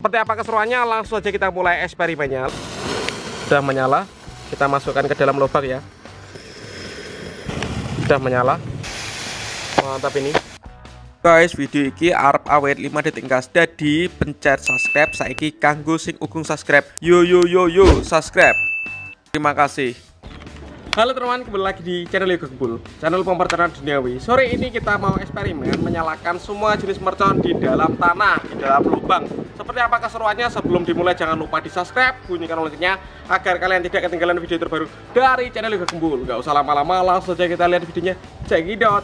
Seperti apa keseruannya, langsung aja kita mulai eksperimennya. Sudah menyala, kita masukkan ke dalam lubang ya. Sudah menyala. Mantap ini. Guys, video iki arep awet 5 detik gas. Dadi pencet subscribe saiki kanggo sing ugung subscribe. Yo subscribe. Terima kasih. Halo teman-teman, kembali lagi di channel Yoga Gembul, channel pempercayaan duniawi. Sore ini kita mau eksperimen menyalakan semua jenis mercon di dalam tanah, di dalam lubang. Seperti apa keseruannya? Sebelum dimulai jangan lupa di subscribe, bunyikan loncengnya agar kalian tidak ketinggalan video terbaru dari channel Yoga Gembul. Gak usah lama-lama, langsung saja kita lihat videonya. Cekidot.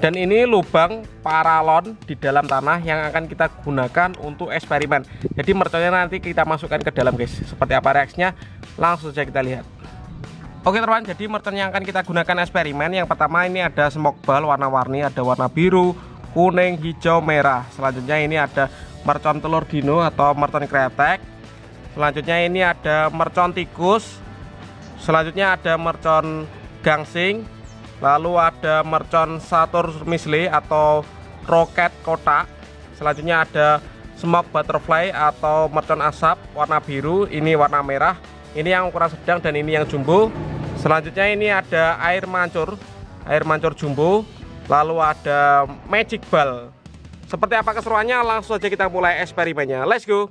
Dan ini lubang paralon di dalam tanah yang akan kita gunakan untuk eksperimen. Jadi merconnya nanti kita masukkan ke dalam guys. Seperti apa reaksinya? Langsung saja kita lihat. Oke teman, jadi mercon yang akan kita gunakan eksperimen yang pertama ini ada smoke ball warna-warni, ada warna biru, kuning, hijau, merah. Selanjutnya ini ada mercon telur dino atau mercon kretek. Selanjutnya ini ada mercon tikus. Selanjutnya ada mercon gangsing. Lalu ada mercon satur misle atau roket kotak. Selanjutnya ada smoke butterfly atau mercon asap warna biru, ini warna merah. Ini yang ukuran sedang dan ini yang jumbo. Selanjutnya ini ada air mancur jumbo. Lalu ada magic ball. Seperti apa keseruannya? Langsung aja kita mulai eksperimennya. Let's go.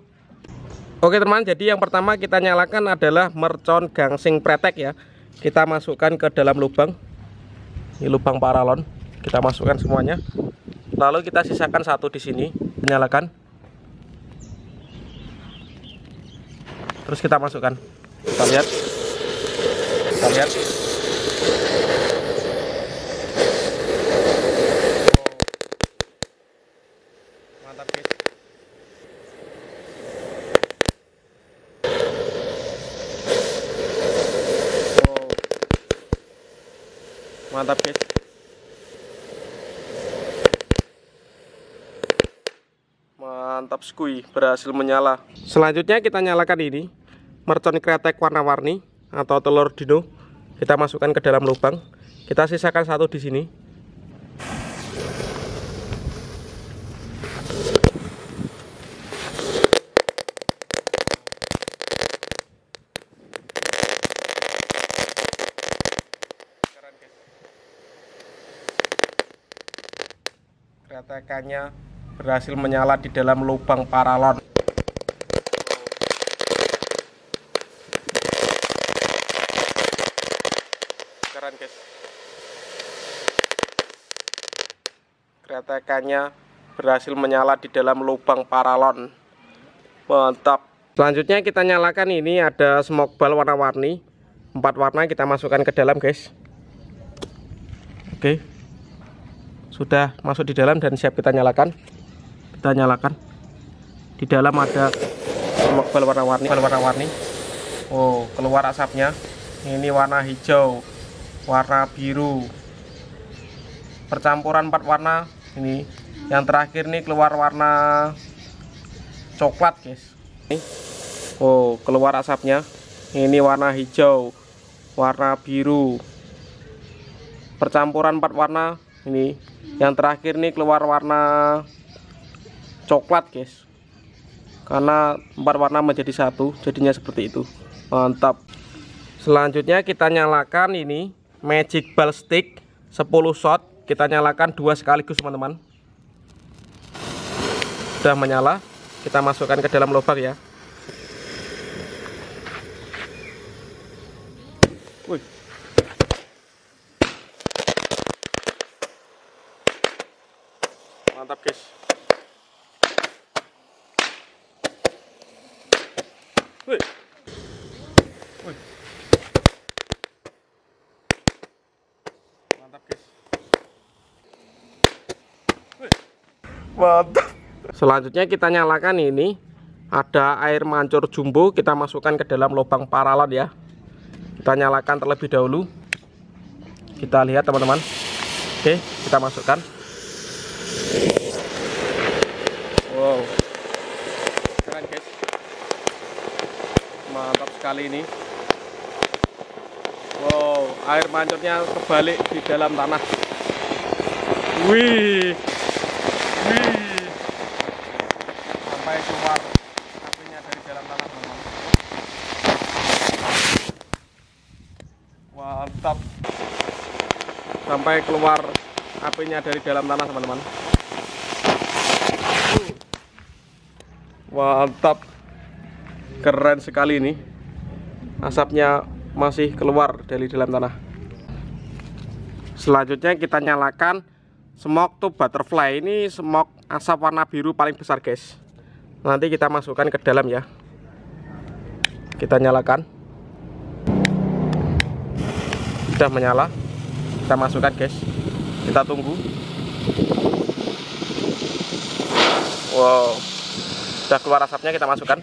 Oke teman, jadi yang pertama kita nyalakan adalah mercon gangsing pretek ya. Kita masukkan ke dalam lubang. Ini lubang paralon. Kita masukkan semuanya. Lalu kita sisakan satu di sini. Nyalakan. Terus kita masukkan. Kita lihat. Mantap guys. Mantap guys. Mantap skuy, berhasil menyala. Selanjutnya kita nyalakan ini mercon kretek warna-warni atau telur dino. Kita masukkan ke dalam lubang. Kita sisakan satu di sini. Kretekannya berhasil menyala di dalam lubang paralon. Keren guys. Kretekannya berhasil menyala di dalam lubang paralon. Mantap. Selanjutnya kita nyalakan ini ada smoke ball warna-warni. 4 warna kita masukkan ke dalam guys. Oke. Sudah masuk di dalam dan siap kita nyalakan. Kita nyalakan. Di dalam ada smoke ball warna-warni. Oh, keluar asapnya. Ini warna hijau, warna biru, percampuran 4 warna. Ini yang terakhir nih keluar warna coklat guys. Oh, keluar asapnya. Ini warna hijau, warna biru, percampuran 4 warna. Ini yang terakhir nih keluar warna coklat guys, karena 4 warna menjadi satu, jadinya seperti itu. Mantap. Selanjutnya kita nyalakan ini magic ball stick 10 shot. Kita nyalakan 2 sekaligus teman-teman. Sudah menyala, kita masukkan ke dalam lubang ya. Wih. Mantap guys. Wih. Wih. Mantap guys. Mantap. Selanjutnya kita nyalakan ini ada air mancur jumbo. Kita masukkan ke dalam lubang paralon ya. Kita nyalakan terlebih dahulu. Kita lihat teman-teman. Oke, kita masukkan. Wow, keren guys. Mantap sekali ini. Wow, air mancurnya kebalik di dalam tanah. Wih, sampai keluar sampai keluar apinya dari dalam tanah, teman-teman. Mantap, keren sekali ini. Asapnya masih keluar dari dalam tanah. Selanjutnya kita nyalakan smoke to butterfly. Ini smoke asap warna biru paling besar, guys. Nanti kita masukkan ke dalam ya. Kita nyalakan. Sudah menyala. Kita masukkan, guys. Kita tunggu. Wow, sudah keluar asapnya, kita masukkan.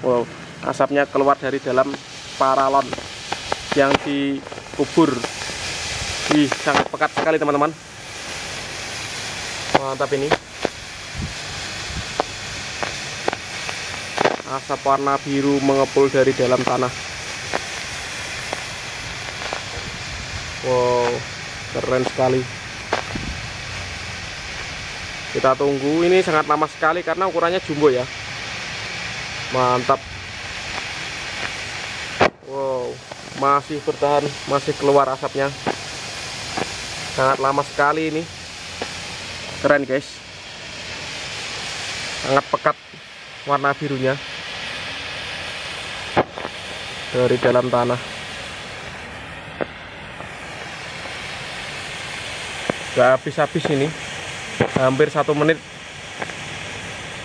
Wow, asapnya keluar dari dalam paralon yang dikubur. Wih, sangat pekat sekali, teman-teman. Mantap ini. Asap warna biru mengepul dari dalam tanah. Wow, keren sekali. Kita tunggu, ini sangat lama sekali karena ukurannya jumbo ya. Mantap. Wow, masih bertahan, masih keluar asapnya. Sangat lama sekali ini. Keren, guys. Sangat pekat warna birunya dari dalam tanah. Gak habis-habis ini, hampir 1 menit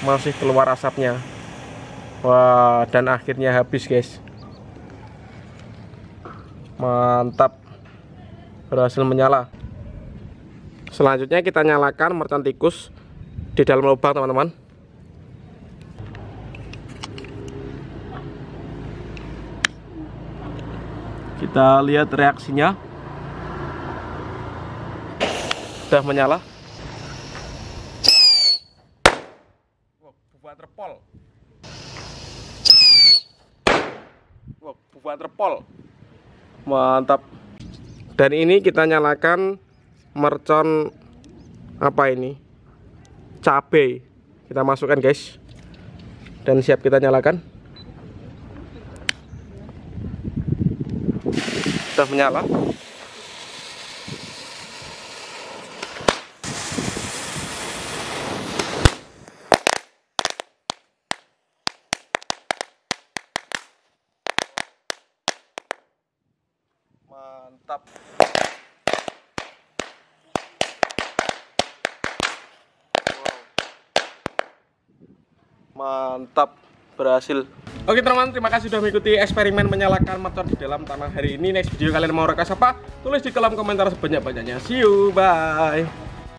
masih keluar asapnya. Wah, dan akhirnya habis, guys. Mantap, berhasil menyala. Selanjutnya kita nyalakan mercon tikus di dalam lubang, teman-teman. Kita lihat reaksinya. Sudah menyala. Wow, waterfall. Wow, waterfall. Mantap. Dan ini kita nyalakan mercon apa ini? Cabai. Kita masukkan, guys. Dan siap kita nyalakan. Sudah menyala. Mantap. Mantap, berhasil. Oke, teman-teman, terima kasih sudah mengikuti eksperimen menyalakan mercon di dalam tanah hari ini. Next video kalian mau rekas apa? Tulis di kolom komentar sebanyak-banyaknya. See you, bye.